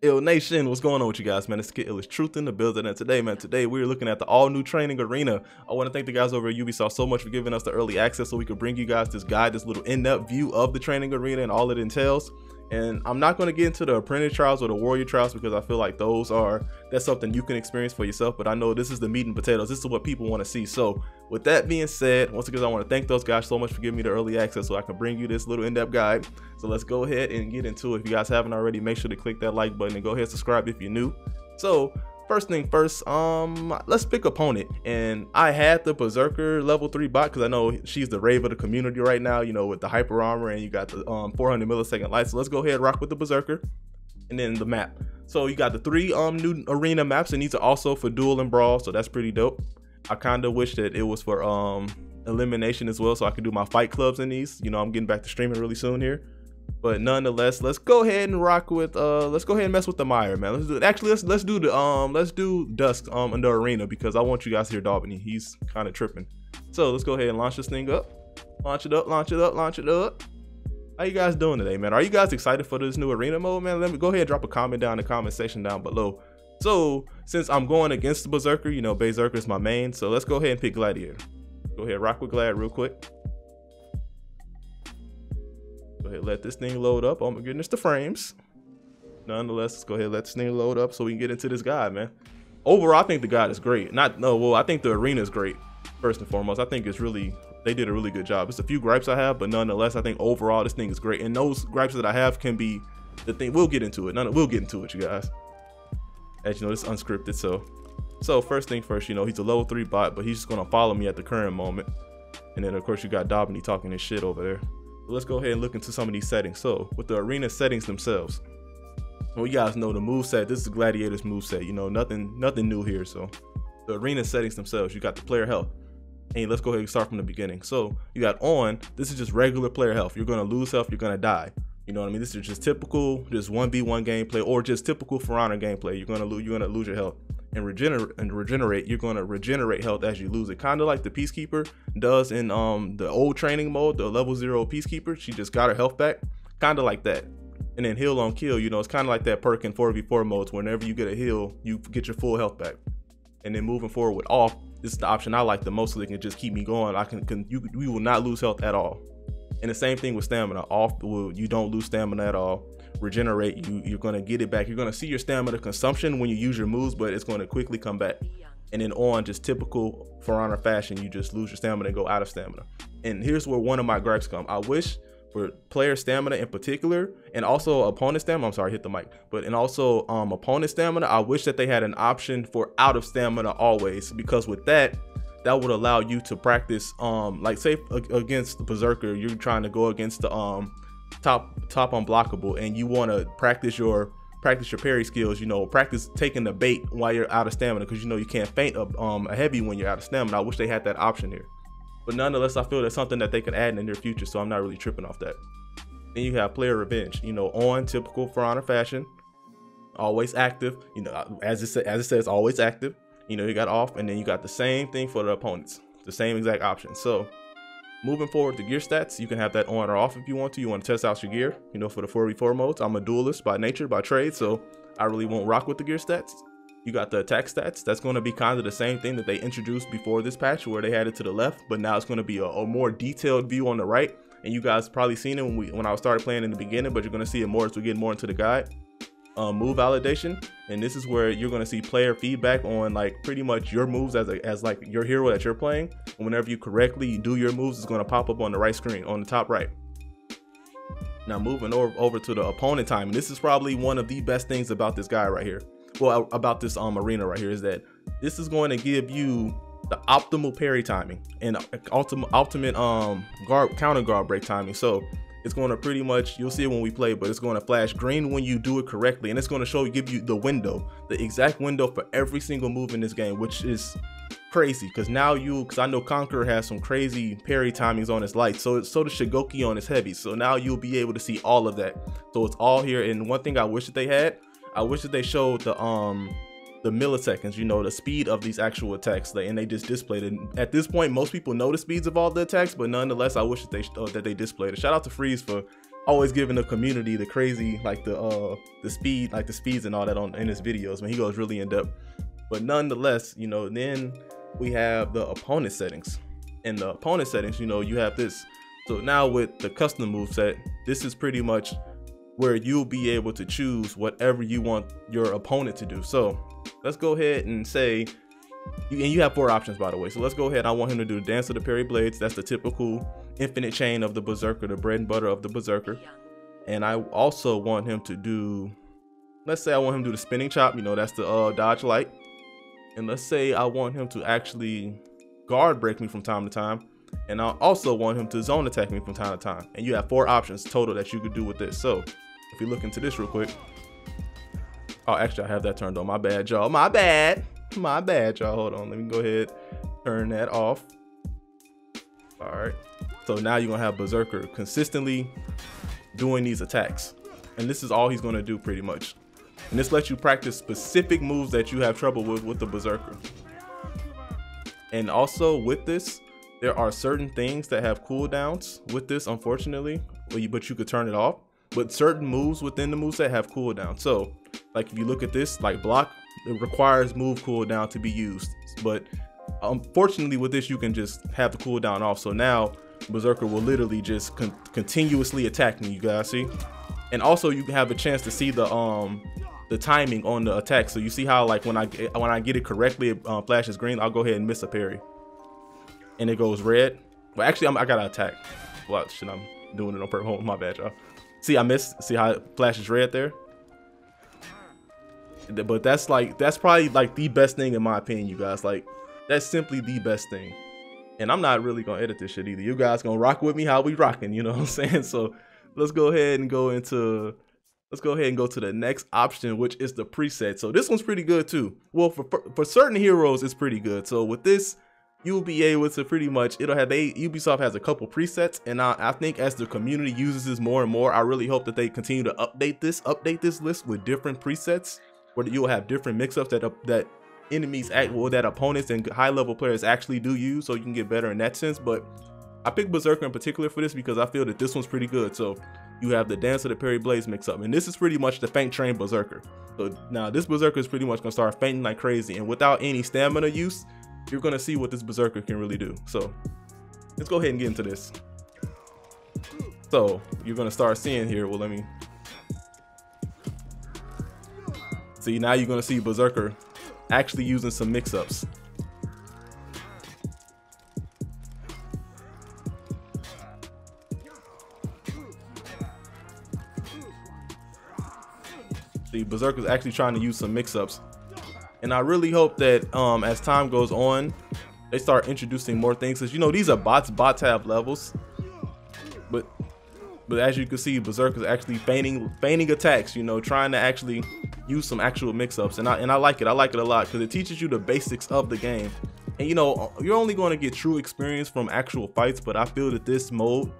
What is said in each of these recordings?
Ill Nation, what's going on with you guys, man? It's Kid Ill is Truth in the building, and today, man, we're looking at the all-new training arena. I want to thank the guys over at Ubisoft so much for giving us the early access so we could bring you guys this guide, this little in-depth view of the training arena and all it entails. And I'm not going to get into the apprentice trials or the warrior trials because I feel like that's something you can experience for yourself, but I know this is the meat and potatoes. This is what people want to see. So with that being said, once again, I want to thank those guys so much for giving me the early access so I can bring you this little in-depth guide. So let's go ahead and get into it. If you guys haven't already, make sure to click that like button and go ahead and subscribe if you're new. So first thing first, let's pick opponent. And I had the Berserker level 3 bot because I know she's the rave of the community right now, you know, with the hyper armor, and you got the 400 millisecond light. So let's go ahead and rock with the Berserker. And then the map. So you got the 3 new arena maps, and these are also for duel and brawl, so that's pretty dope. I kind of wish that it was for elimination as well, so I could do my fight clubs in these. You know, I'm getting back to streaming really soon here. But nonetheless, let's go ahead and rock with let's go ahead and mess with the mire, man. Let's do it. Actually, let's do Dusk in the arena because I want you guys to hear Dalbany. He's kind of tripping. So let's go ahead and launch this thing up. Launch it up, launch it up, launch it up. How you guys doing today, man? Are you guys excited for this new arena mode, man? Let me go ahead and drop a comment down in the comment section down below. So since I'm going against the Berserker, you know, Berserker is my main, so let's go ahead and pick Gladiator. Go ahead, rock with Glad real quick. Go ahead, let this thing load up. Oh my goodness, the frames. Nonetheless, let's go ahead and let this thing load up so we can get into this guide, man. Overall, I think the guide is great. I think the arena is great, first and foremost. I think it's really, they did a really good job. It's a few gripes I have, but nonetheless, I think overall this thing is great. And those gripes that I have can be the thing. We'll get into it. We'll get into it, you guys. As you know, it's unscripted. So first thing first, you know, he's a level 3 bot, but he's just gonna follow me at the current moment. And then of course you got Dalbany talking his shit over there. So let's go ahead and look into some of these settings. So with the arena settings themselves, well, you guys know the moveset. This is Gladiator's moveset. You know, nothing new here. So the arena settings themselves, you got the player health. And let's go ahead and start from the beginning. So you got on, this is just regular player health. You're gonna lose health, you're gonna die. You know what I mean? This is just typical, just 1v1 gameplay, or just typical For Honor gameplay. You're gonna lose your health. And regenerate, you're gonna regenerate health as you lose it. Kind of like the Peacekeeper does in the old training mode, the level 0 Peacekeeper. She just got her health back, kind of like that. And then heal on kill, you know, it's kind of like that perk in 4v4 modes. Whenever you get a heal, you get your full health back. And then moving forward with off, this is the option I like the most, so they can just keep me going. We will not lose health at all. And the same thing with stamina. Off, you don't lose stamina at all. Regenerate, you're gonna get it back. You're gonna see your stamina consumption when you use your moves, but it's gonna quickly come back. And then on, just typical For Honor fashion, you just lose your stamina and go out of stamina. And here's where one of my gripes come. I wish for player stamina in particular, and also opponent stamina, I'm sorry, hit the mic, and also opponent stamina, I wish that they had an option for out of stamina always, because with that would allow you to practice, like say against the Berserker, you're trying to go against the top unblockable, and you want to practice your parry skills, you know, practice taking the bait while you're out of stamina, because you know you can't feint a heavy when you're out of stamina. I wish they had that option here, but nonetheless, I feel that's something that they could add in the near future, so I'm not really tripping off that. Then you have player revenge, you know, on typical For Honor fashion, always active, you know, as it says, always active. You know, you got off, and then you got the same thing for the opponents, the same exact option. So moving forward to gear stats, you can have that on or off if you want to. You want to test out your gear, you know, for the 4v4 modes. I'm a duelist by nature, by trade, so I really won't rock with the gear stats. You got the attack stats. That's going to be kind of the same thing that they introduced before this patch, where they had it to the left, but now it's going to be a more detailed view on the right. And you guys probably seen it when I started playing in the beginning, but you're going to see it more as we get more into the guide. Move validation, and this is where you're going to see player feedback on like pretty much your moves as like your hero that you're playing. And whenever you correctly do your moves, it's going to pop up on the right screen on the top right. Now moving over to the opponent time, and this is probably one of the best things about this guy right here, well, about this arena right here, is that this is going to give you the optimal parry timing and ultimate counter guard break timing. So it's going to pretty much, you'll see it when we play, but it's going to flash green when you do it correctly, and it's going to give you the window, the exact window for every single move in this game, which is crazy, because now because I know Conqueror has some crazy parry timings on his light, so does Shigoki on his heavy, so now you'll be able to see all of that. So it's all here. And one thing I wish that they had, I wish that they showed the milliseconds, you know, the speed of these actual attacks, and they just displayed it. At this point, most people know the speeds of all the attacks, but nonetheless, I wish that they displayed it. Shout out to Freeze for always giving the community the crazy, like the speeds and all that in his videos, when he goes really in depth. But nonetheless, you know, then we have the opponent settings. In the opponent settings, you know, you have this. So now with the custom moveset, this is pretty much where you'll be able to choose whatever you want your opponent to do. So let's go ahead and say, and you have 4 options, by the way. So let's go ahead. I want him to do the Dance of the Parry Blades. That's the typical infinite chain of the Berserker, the bread and butter of the Berserker. And I also want him to do, let's say I want him to do the spinning chop. You know, that's the dodge light. And let's say I want him to actually guard break me from time to time. And I also want him to zone attack me from time to time. And you have 4 options total that you could do with this. So if you look into this real quick. Oh, actually I have that turned on. My bad, y'all. My bad, y'all. Hold on. Let me go ahead, turn that off. All right. So now you're gonna have Berserker consistently doing these attacks. And this is all he's gonna do pretty much. And this lets you practice specific moves that you have trouble with the Berserker. And also with this, there are certain things that have cooldowns with this, unfortunately, but you could turn it off. But certain moves within the moveset have cooldown. So like if you look at this, like block, it requires move cooldown to be used. But unfortunately with this, you can just have the cooldown off. So now Berserker will literally just continuously attack me, you guys see? And also you can have a chance to see the timing on the attack. So you see how like when I get it correctly, it flashes green. I'll go ahead and miss a parry. And it goes red. Well, actually, I gotta attack. Well, shit, I'm doing it on purpose. Oh, my bad, y'all. See, I missed. See how it flashes red there? But that's probably like the best thing in my opinion, you guys. Like, that's simply the best thing. And I'm not really gonna edit this shit either. You guys gonna rock with me how we rocking, you know what I'm saying? So let's go ahead and go to the next option, which is the preset. So this one's pretty good too. Well, for certain heroes, it's pretty good. So with this, you'll be able to pretty much, Ubisoft has a couple presets, and I think as the community uses this more and more, I really hope that they continue to update this list with different presets, where you'll have different mix-ups that enemies that opponents and high-level players actually do use, so you can get better in that sense. But I picked Berserker in particular for this because I feel that this one's pretty good. So you have the Dance of the Parry Blades mix-up, and this is pretty much the Feint Train Berserker. So now this Berserker is pretty much gonna start fainting like crazy, and without any stamina use, you're gonna see what this Berserker can really do. So let's go ahead and get into this. So you're gonna start seeing here, well, let me see. Now you're gonna see Berserker actually using some mix-ups. See, Berserker's actually trying to use some mix-ups. And I really hope that as time goes on, they start introducing more things. Because, you know, these are bots. Bots have levels. But as you can see, Berserker's actually feigning attacks, you know, trying to actually use some actual mix-ups. And I like it. I like it a lot because it teaches you the basics of the game. And, you know, you're only going to get true experience from actual fights. But I feel that this mode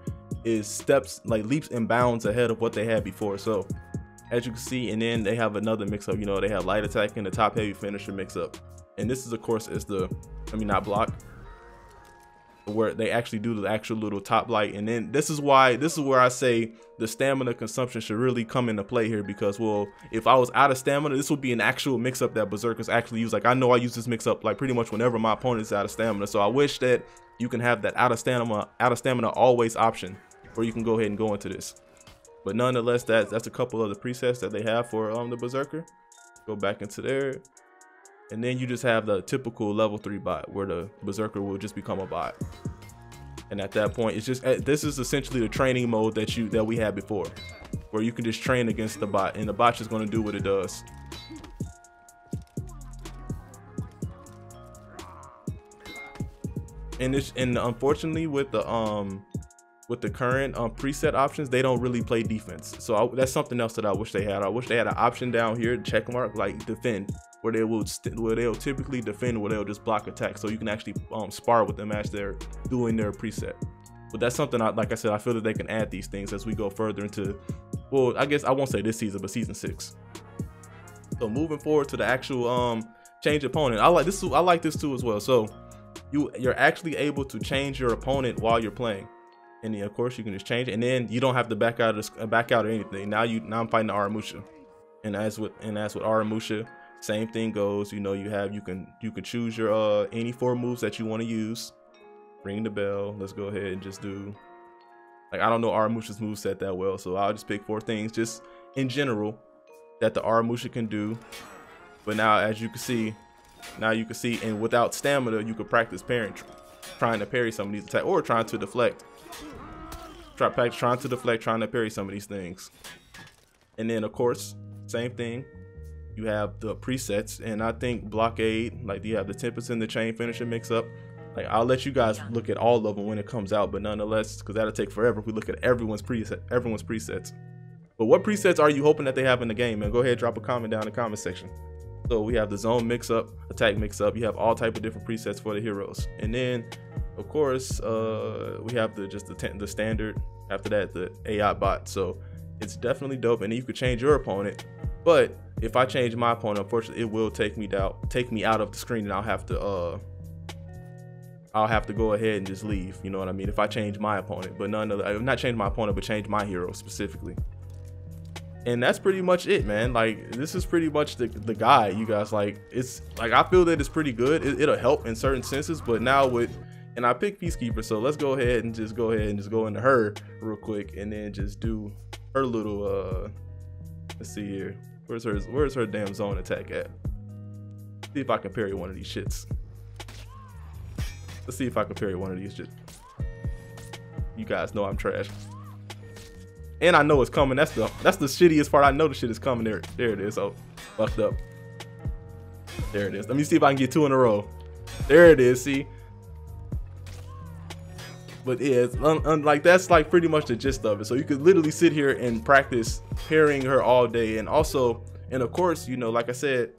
is leaps and bounds ahead of what they had before. So as you can see, and then they have another mix-up. You know, they have light attack and the top heavy finisher mix-up. And this is, of course, is the, not block, where they actually do the actual little top light. And then this is where I say the stamina consumption should really come into play here, because, well, if I was out of stamina, this would be an actual mix-up that Berserkers actually use. Like, I know I use this mix-up like pretty much whenever my opponent's out of stamina. So I wish that you can have that out of stamina always option, where you can go ahead and go into this. But nonetheless, that's a couple of the presets that they have for the Berserker. Go back into there. And then you just have the typical level 3 bot, where the Berserker will just become a bot. And at that point, it's just, this is essentially the training mode that we had before, where you can just train against the bot, and the bot's just going to do what it does. And unfortunately, with the current preset options, they don't really play defense. So that's something else that I wish they had. I wish they had an option down here, check mark, like defend, where they'll typically defend, where they'll just block attack, so you can actually spar with them as they're doing their preset. But that's something, like I said, I feel that they can add these things as we go further into, well, I guess I won't say this season, but season 6. So moving forward to the actual change opponent, I like this too as well. So you're actually able to change your opponent while you're playing. And then of course you can just change it, and then you don't have to back out or anything. Now I'm fighting the Aramusha, and as with Aramusha, same thing goes. You know, you can choose your any 4 moves that you want to use. Ring the bell. Let's go ahead and just do, like, I don't know Aramusha's moveset that well, so I'll just pick 4 things just in general that the Aramusha can do. But now, as you can see, and without stamina, you could practice trying to parry some of these attacks, or trying to deflect. Trying to deflect, trying to parry some of these things. And then of course, same thing. You have the presets, and I think blockade, like, you have the tempest and the chain finisher mix up. Like, I'll let you guys look at all of them when it comes out, but nonetheless, because that'll take forever if we look at everyone's presets. But what presets are you hoping that they have in the game? And go ahead, drop a comment down in the comment section. So we have the zone mix up, attack mix up. You have all type of different presets for the heroes. And then of course, we have the standard. After that, the AI bot. So it's definitely dope. And then you could change your opponent. But if I change my opponent, unfortunately, it will take me out of the screen, and I'll have to go ahead and just leave. You know what I mean? If I change my opponent, but not change my opponent, but change my hero specifically. And that's pretty much it, man. Like, this is pretty much the guide, you guys. Like, it's like, I feel that it's pretty good. It'll help in certain senses, but now and I picked Peacekeeper, so let's go ahead and just go into her real quick, and then just do her little let's see here. Where's her damn zone attack at? See if I can parry one of these shits. Let's see if I can parry one of these shits. You guys know I'm trash. And I know it's coming. That's the shittiest part. I know the shit is coming. There it is. Oh, fucked up. There it is. Let me see if I can get 2 in a row. There it is. See. But yeah, like, that's like pretty much the gist of it. So you could literally sit here and practice parrying her all day. And also, and of course, you know, like I said,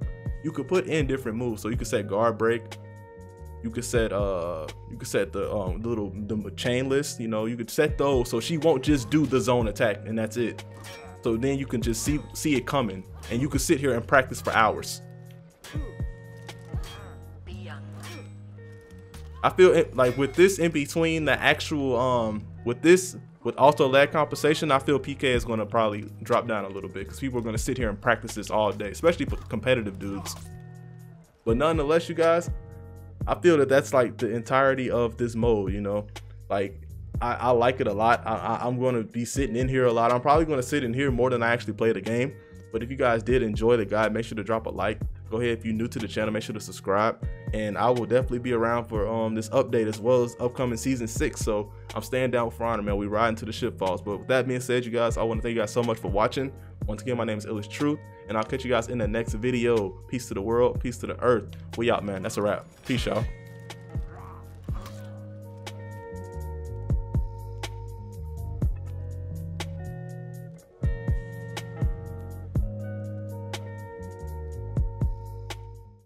you could put in different moves. So you could set guard break. You could set the chain list. You know, you could set those so she won't just do the zone attack and that's it. So then you can just see it coming, and you could sit here and practice for hours. I feel it, like, with this in between the actual with auto lag compensation, I feel PK is going to probably drop down a little bit, because people are going to sit here and practice this all day, especially for competitive dudes. But nonetheless, you guys, I feel that that's like the entirety of this mode. You know, like, I like it a lot. I'm going to be sitting in here a lot. I'm probably going to sit in here more than I actually play the game. But if you guys did enjoy the guide, make sure to drop a like. Go ahead, if you're new to the channel, make sure to subscribe, and I will definitely be around for this update as well as upcoming season 6. So I'm staying down for honor, man. We riding to the ship falls. But with that being said, you guys, I want to thank you guys so much for watching. Once again, my name is Illish Truth, and I'll catch you guys in the next video. Peace to the world, peace to the earth. We out, man. That's a wrap. Peace, y'all.